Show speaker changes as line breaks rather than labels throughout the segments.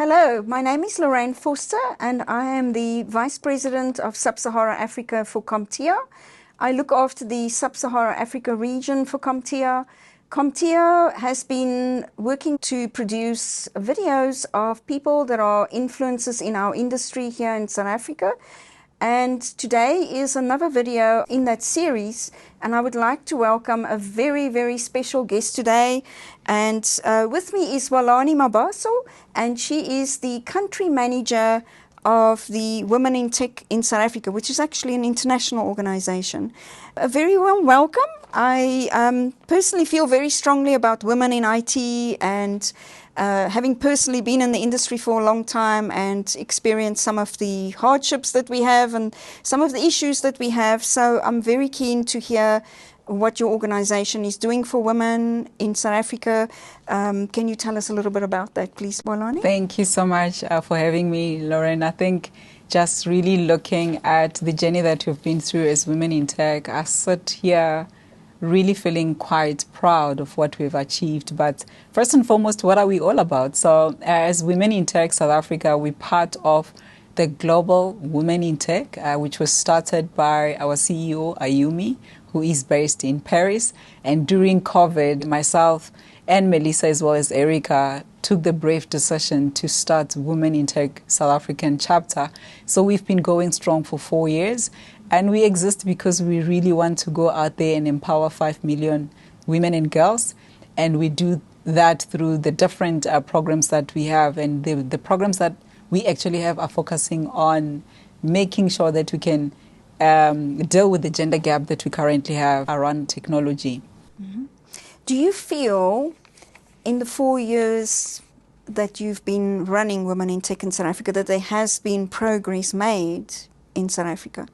Hello, my name is Lorraine Vorster and I am the Vice President of Sub-Saharan Africa for CompTIA. I look after the Sub-Saharan Africa region for CompTIA. CompTIA has been working to produce videos of people that are influencers in our industry here in South Africa. And today is another video in that series, and I would like to welcome a very, very special guest today. And with me is Hwalani Mabaso, and she is the country manager of the Women in Tech in South Africa, which is actually an international organization. A very warm welcome. I personally feel very strongly about women in IT, and having personally been in the industry for a long time and experienced some of the hardships that we have and some of the issues that we have. So I'm very keen to hear what your organization is doing for women in South Africa. Can you tell us a little bit about that, please, Hwalani?
Thank you so much for having me, Lorraine. I think just really looking at the journey that we've been through as women in tech, I sit here really feeling quite proud of what we've achieved. But first and foremost, what are we all about? So as Women in Tech South Africa, we're part of the Global Women in Tech, which was started by our CEO, Ayumi, who is based in Paris. And during COVID, myself and Melissa, as well as Erica, took the brave decision to start Women in Tech South African chapter. So we've been going strong for 4 years. And we exist because we really want to go out there and empower 5 million women and girls. And we do that through the different programs that we have. And the programs that we actually have are focusing on making sure that we can deal with the gender gap that we currently have around technology.
Mm-hmm. Do you feel in the 4 years that you've been running Women in Tech in South Africa that there has been progress made in South Africa?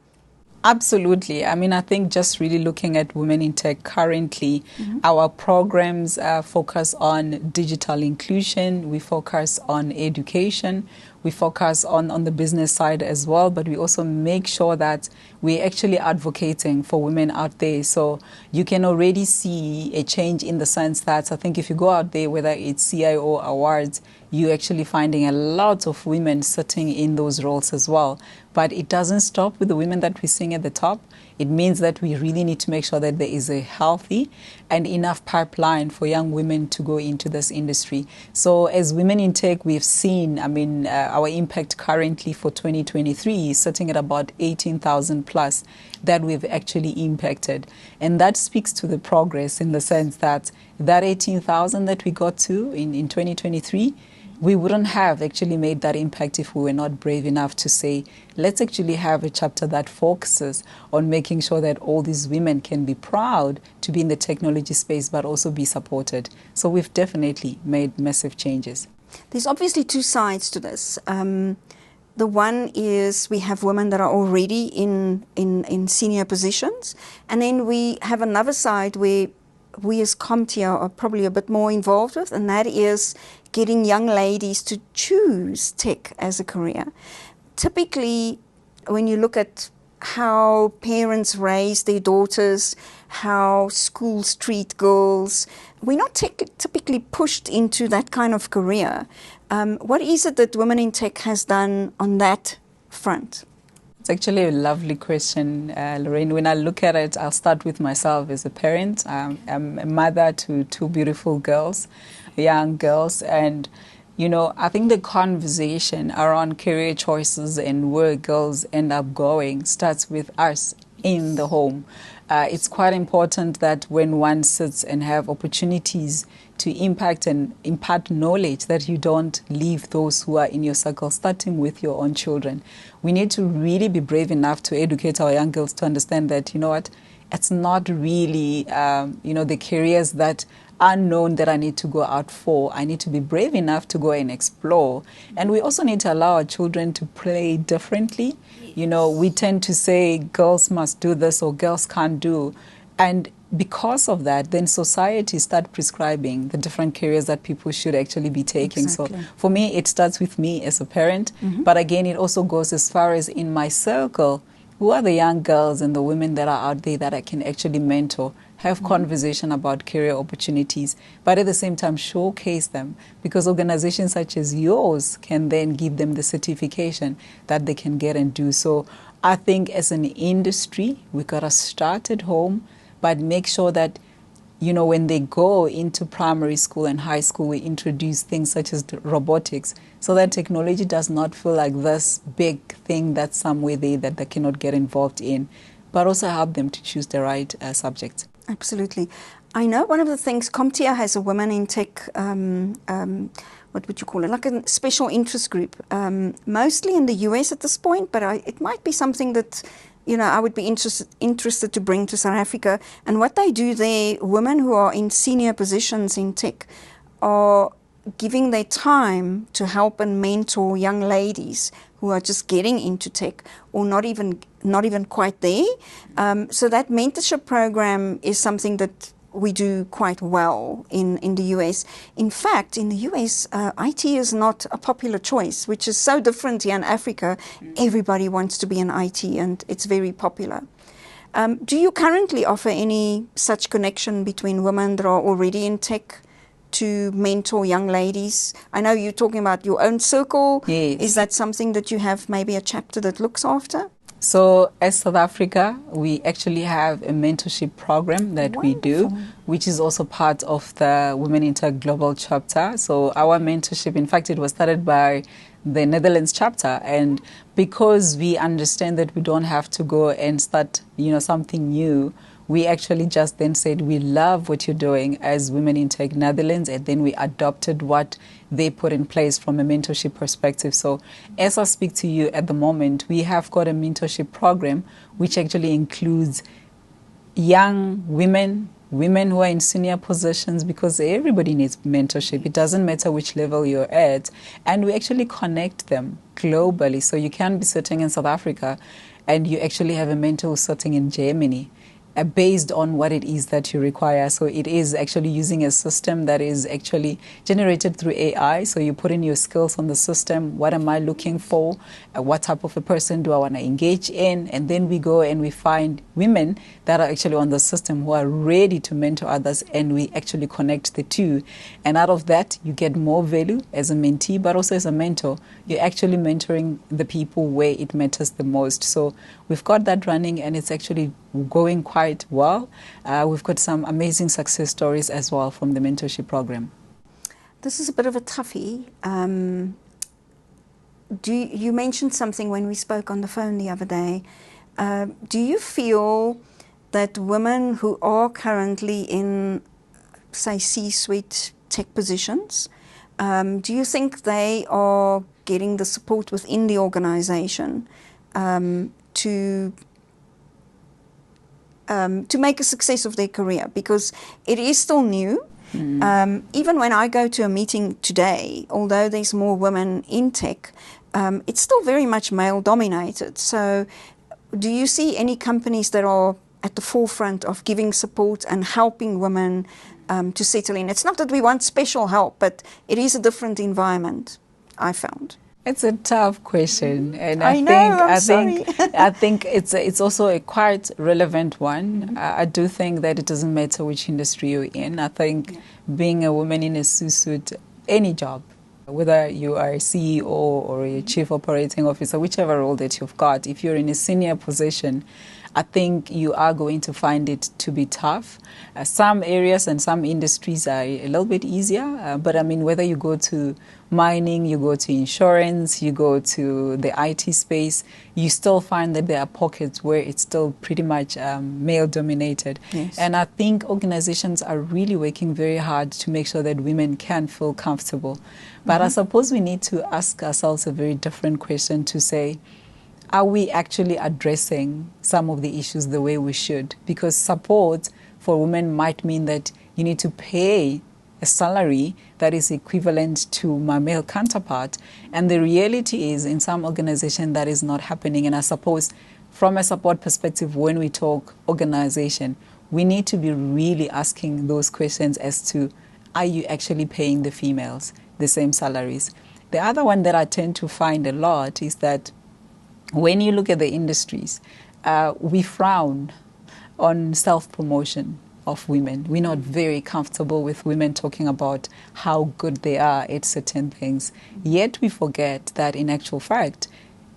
Absolutely. I mean, I think just really looking at Women in Tech currently, our programs focus on digital inclusion, we focus on education, we focus on the business side as well, but we also make sure that we're actually advocating for women out there. So you can already see a change in the sense that I think if you go out there, whether it's CIO awards, you're actually finding a lot of women sitting in those roles as well. But it doesn't stop with the women that we're seeing at the top. It means that we really need to make sure that there is a healthy and enough pipeline for young women to go into this industry. So as Women in Tech, we've seen, our impact currently for 2023 is sitting at about 18,000 plus that we've actually impacted. And that speaks to the progress in the sense that 18,000 that we got to in 2023, we wouldn't have actually made that impact if we were not brave enough to say, let's actually have a chapter that focuses on making sure that all these women can be proud to be in the technology space, but also be supported. So we've definitely made massive changes.
There's obviously two sides to this. The one is we have women that are already in senior positions. And then we have another side where we as CompTIA are probably a bit more involved with, and that is getting young ladies to choose tech as a career. Typically, when you look at how parents raise their daughters, how schools treat girls, we're not typically pushed into that kind of career. What is it that Women in Tech has done on that front?
It's actually a lovely question, Lorraine. When I look at it, I'll start with myself as a parent. I'm a mother to two beautiful girls, young girls, and I think the conversation around career choices and where girls end up going starts with us in the home. It's quite important that when one sits and have opportunities to impact and impart knowledge, that you don't leave those who are in your circle, starting with your own children. We need to really be brave enough to educate our young girls to understand that, it's not really, the careers that are known that I need to go out for. I need to be brave enough to go and explore. And we also need to allow our children to play differently. We tend to say girls must do this or girls can't do. And because of that, then society start prescribing the different careers that people should actually be taking.
Exactly.
So for me, it starts with me as a parent. But again, it also goes as far as in my circle, who are the young girls and the women that are out there that I can actually mentor have conversation about career opportunities, but at the same time showcase them, because organizations such as yours can then give them the certification that they can get and do. So I think as an industry, we got to start at home, but make sure that, you know, when they go into primary school and high school, we introduce things such as robotics, so that technology does not feel like this big thing that's somewhere there that they cannot get involved in, but also help them to choose the right subject.
Absolutely. I know one of the things, CompTIA has a women in tech, what would you call it, like a special interest group, mostly in the US at this point, but it might be something that, you know, I would be interested to bring to South Africa. And what they do there, women who are in senior positions in tech are giving their time to help and mentor young ladies who are just getting into tech or not even quite there. So that mentorship program is something that we do quite well in the US. In fact, in the US, IT is not a popular choice, which is so different here in Africa. Everybody wants to be in IT, and it's very popular. Do you currently offer any such connection between women that are already in tech to mentor young ladies? I know you're talking about your own circle.
Yes.
Is that something that you have maybe a chapter that looks after?
So as South Africa, we actually have a mentorship program that we do, which is also part of the Women in Tech Global chapter. So our mentorship, in fact, it was started by the Netherlands chapter. And because we understand that we don't have to go and start, you know, something new, we actually just then said, we love what you're doing as Women in Tech Netherlands, and then we adopted what they put in place from a mentorship perspective. So as I speak to you at the moment, we have got a mentorship program which actually includes young women who are in senior positions, because everybody needs mentorship. It doesn't matter which level you're at. And we actually connect them globally. So you can be sitting in South Africa and you actually have a mentor who's sitting in Germany, based on what it is that you require. So it is actually using a system that is actually generated through AI. So you put in your skills on the system. What am I looking for? What type of a person do I want to engage in? And then we go and we find women that are actually on the system who are ready to mentor others, and we actually connect the two. And out of that, you get more value as a mentee, but also as a mentor. You're actually mentoring the people where it matters the most. So we've got that running, and it's actually going quite well. We've got some amazing success stories as well from the mentorship program.
This is a bit of a toughie. You mentioned something when we spoke on the phone the other day. Do you feel that women who are currently in, say, C-suite tech positions, do you think they are getting the support within the organization to make a success of their career? Because it is still new. Even when I go to a meeting today, although there's more women in tech, it's still very much male dominated. So do you see any companies that are at the forefront of giving support and helping women to settle in? It's not that we want special help, but it is a different environment, I found.
It's a tough question, and
I
think it's also a quite relevant one. I do think that it doesn't matter which industry you're in. I think being a woman in a C-suite, any job, whether you are a CEO or a chief operating officer, whichever role that you've got, if you're in a senior position, I think you are going to find it to be tough. Some areas and some industries are a little bit easier, but I mean, whether you go to mining, you go to insurance, you go to the IT space, you still find that there are pockets where it's still pretty much male-dominated.
Yes.
And I think organizations are really working very hard to make sure that women can feel comfortable. But I suppose we need to ask ourselves a very different question to say, are we actually addressing some of the issues the way we should? Because support for women might mean that you need to pay a salary that is equivalent to my male counterpart. And the reality is, in some organizations, that is not happening. And I suppose from a support perspective, when we talk organization, we need to be really asking those questions as to, are you actually paying the females the same salaries? The other one that I tend to find a lot is that when you look at the industries, we frown on self-promotion, of women. We're not very comfortable with women talking about how good they are at certain things. Yet we forget that in actual fact,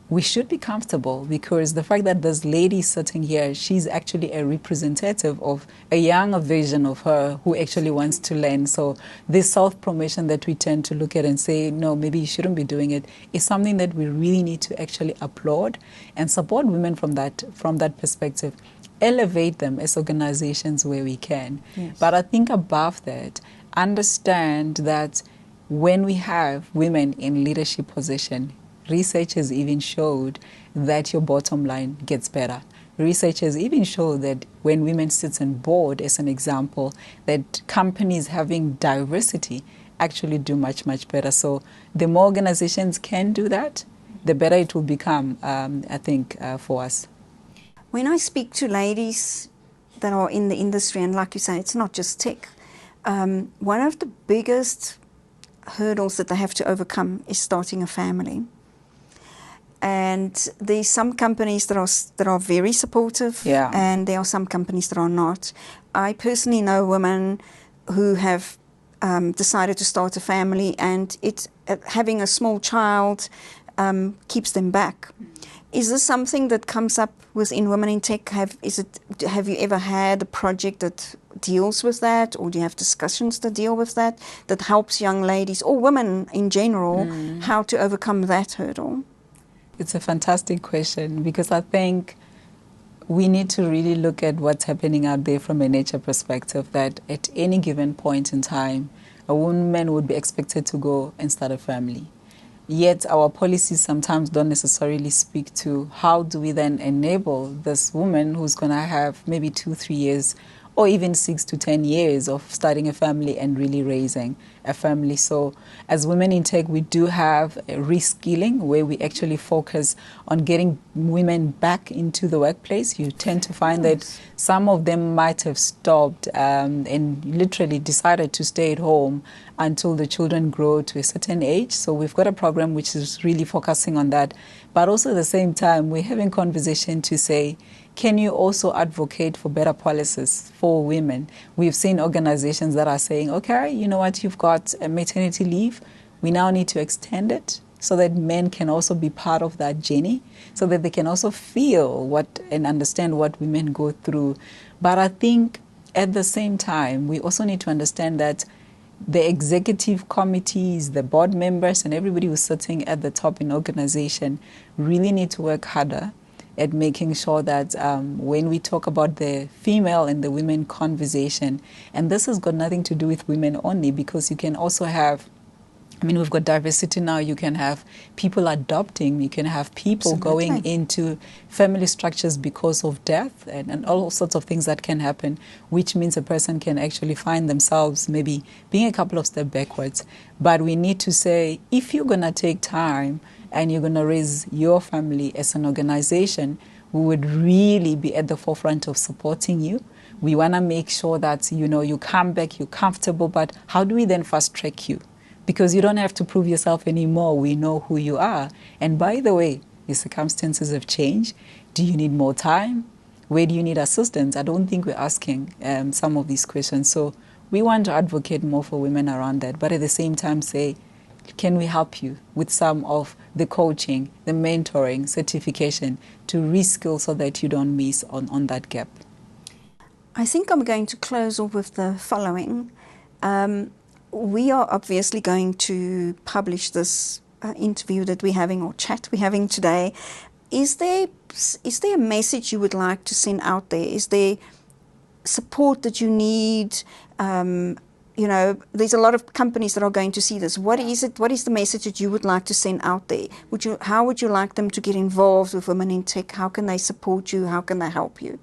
we should be comfortable, because the fact that this lady sitting here, she's actually a representative of a younger version of her who actually wants to learn. So this self-promotion that we tend to look at and say, no, maybe you shouldn't be doing it, is something that we really need to actually applaud and support women from that perspective. Elevate them as organizations where we can.
Yes.
But I think above that, understand that when we have women in leadership position, research has even showed that your bottom line gets better. Research has even showed that when women sit on board, as an example, that companies having diversity actually do much, much better. So the more organizations can do that, the better it will become, I think, for us.
When I speak to ladies that are in the industry, and like you say, it's not just tech, one of the biggest hurdles that they have to overcome is starting a family. And there's some companies that are very supportive,
Yeah.
and there are some companies that are not. I personally know women who have decided to start a family, and having a small child keeps them back. Is this something that comes up within Women in Tech? Have you ever had a project that deals with that, or do you have discussions that deal with that helps young ladies or women in general how to overcome that hurdle?
It's a fantastic question, because I think we need to really look at what's happening out there from a nature perspective, that at any given point in time, a woman would be expected to go and start a family. Yet our policies sometimes don't necessarily speak to how do we then enable this woman who's going to have maybe 2-3 years or even 6 to 10 years of starting a family and really raising a family. So as Women in Tech, we do have a reskilling where we actually focus on getting women back into the workplace. You tend to find that some of them might have stopped and literally decided to stay at home until the children grow to a certain age. So we've got a program which is really focusing on that. But also at the same time, we're having conversation to say, can you also advocate for better policies for women? We've seen organizations that are saying, okay, you know what, you've got a maternity leave. We now need to extend it so that men can also be part of that journey, so that they can also feel what and understand what women go through. But I think at the same time, we also need to understand that the executive committees, the board members, and everybody who's sitting at the top in organization really need to work harder at making sure that when we talk about the female and the women conversation, and this has got nothing to do with women only, because you can also have, I mean, we've got diversity now. You can have people adopting. You can have people going into family structures because of death and all sorts of things that can happen, which means a person can actually find themselves maybe being a couple of steps backwards. But we need to say, if you're going to take time and you're going to raise your family as an organization, we would really be at the forefront of supporting you. We want to make sure that, you know, you come back, you're comfortable, but how do we then fast track you? Because you don't have to prove yourself anymore. We know who you are. And by the way, your circumstances have changed. Do you need more time? Where do you need assistance? I don't think we're asking some of these questions. So we want to advocate more for women around that, but at the same time say, can we help you with some of the coaching, the mentoring, certification to reskill so that you don't miss on that gap?
I think I'm going to close off with the following. We are obviously going to publish this interview that we're having, or chat we're having today. Is there a message you would like to send out there? Is there support that you need? You know, there's a lot of companies that are going to see this. What is it? What is the message that you would like to send out there? How would you like them to get involved with Women in Tech? How can they support you? How can they help you?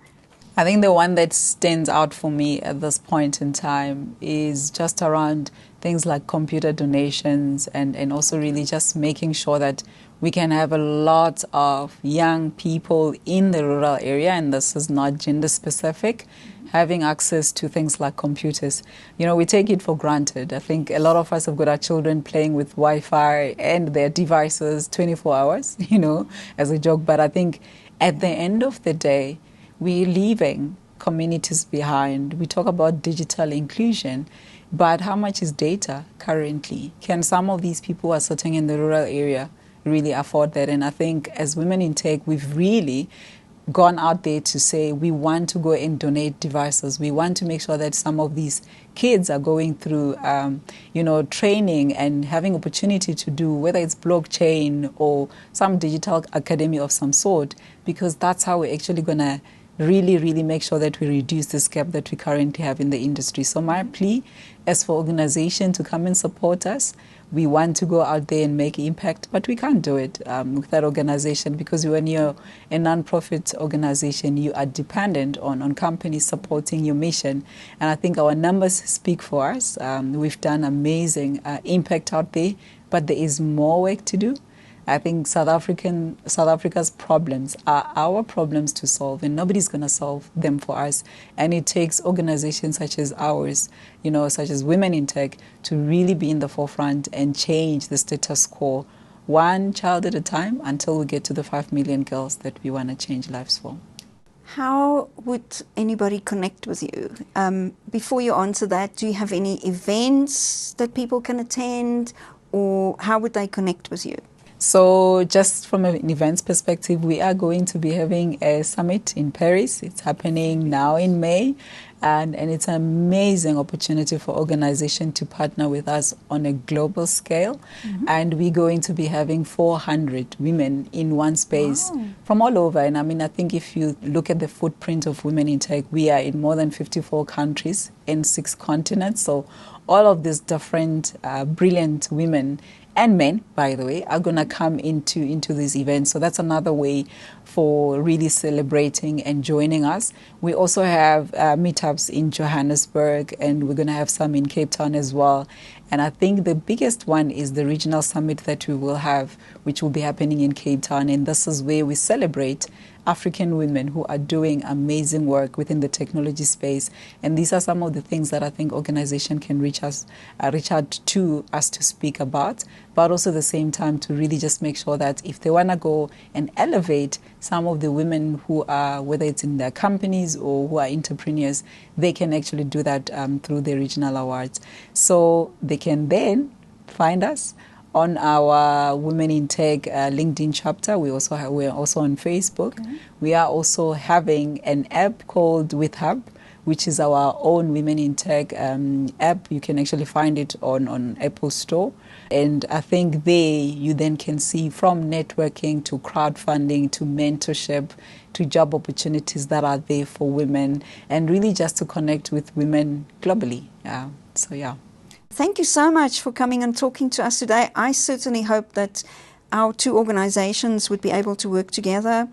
I think the one that stands out for me at this point in time is just around things like computer donations and also really just making sure that we can have a lot of young people in the rural area, and this is not gender specific, having access to things like computers. You know, we take it for granted. I think a lot of us have got our children playing with Wi-Fi and their devices 24 hours, you know, as a joke. But I think at the end of the day, we're leaving communities behind. We talk about digital inclusion, but how much is data currently? Can some of these people who are sitting in the rural area really afford that? And I think as Women in Tech, we've really gone out there to say we want to go and donate devices. We want to make sure that some of these kids are going through, training and having opportunity to do, whether it's blockchain or some digital academy of some sort, because that's how we're actually going to really make sure that we reduce this gap that we currently have in the industry. So my plea is for organization to come and support us. We want to go out there and make impact, but we can't do it with that organization, because when you're a non-profit organization, you are dependent on companies supporting your mission. And I think our numbers speak for us. We've done amazing impact out there, but there is more work to do. I think South Africa's problems are our problems to solve, and nobody's going to solve them for us. And it takes organizations such as ours, such as Women in Tech, to really be in the forefront and change the status quo, one child at a time, until we get to the 5 million girls that we want to change lives for.
How would anybody connect with you? Before you answer that, do you have any events that people can attend, or how would they connect with you?
So just from an events perspective, we are going to be having a summit in Paris. It's happening now in May, and it's an amazing opportunity for organizations to partner with us on a global scale. Mm-hmm. And we're going to be having 400 women in one space. Wow. From all over. And I think if you look at the footprint of Women in Tech, we are in more than 54 countries in 6 continents. So all of these different brilliant women and men, by the way, are going to come into this event. So that's another way for really celebrating and joining us. We also have meetups in Johannesburg, and we're going to have some in Cape Town as well. And I think the biggest one is the regional summit that we will have, which will be happening in Cape Town. And this is where we celebrate African women who are doing amazing work within the technology space. And these are some of the things that I think organizations can reach out to us to speak about, but also at the same time to really just make sure that if they want to go and elevate some of the women who are, whether it's in their companies or who are entrepreneurs, they can actually do that through the regional awards. So they can then find us on our Women in Tech LinkedIn chapter. We're also on Facebook. Mm-hmm. We are also having an app called Witkoppen, which is our own Women in Tech app. You can actually find it on Apple Store. And I think there you then can see from networking to crowdfunding to mentorship to job opportunities that are there for women, and really just to connect with women globally. Thank
you so much for coming and talking to us today. I certainly hope that our 2 organizations would be able to work together.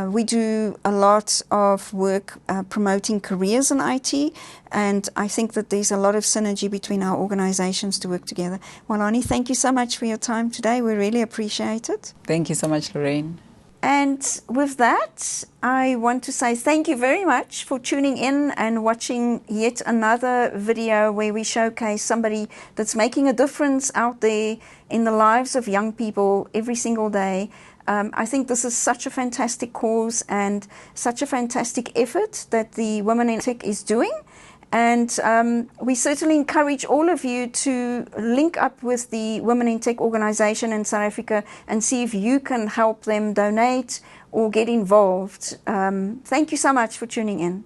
We do a lot of work promoting careers in IT, and I think that there's a lot of synergy between our organizations to work together. Hwalani, thank you so much for your time today. We really appreciate it.
Thank you so much, Lorraine.
And with that, I want to say thank you very much for tuning in and watching yet another video where we showcase somebody that's making a difference out there in the lives of young people every single day. I think this is such a fantastic cause and such a fantastic effort that the Women in Tech is doing. And we certainly encourage all of you to link up with the Women in Tech organization in South Africa and see if you can help them donate or get involved. Thank you so much for tuning in.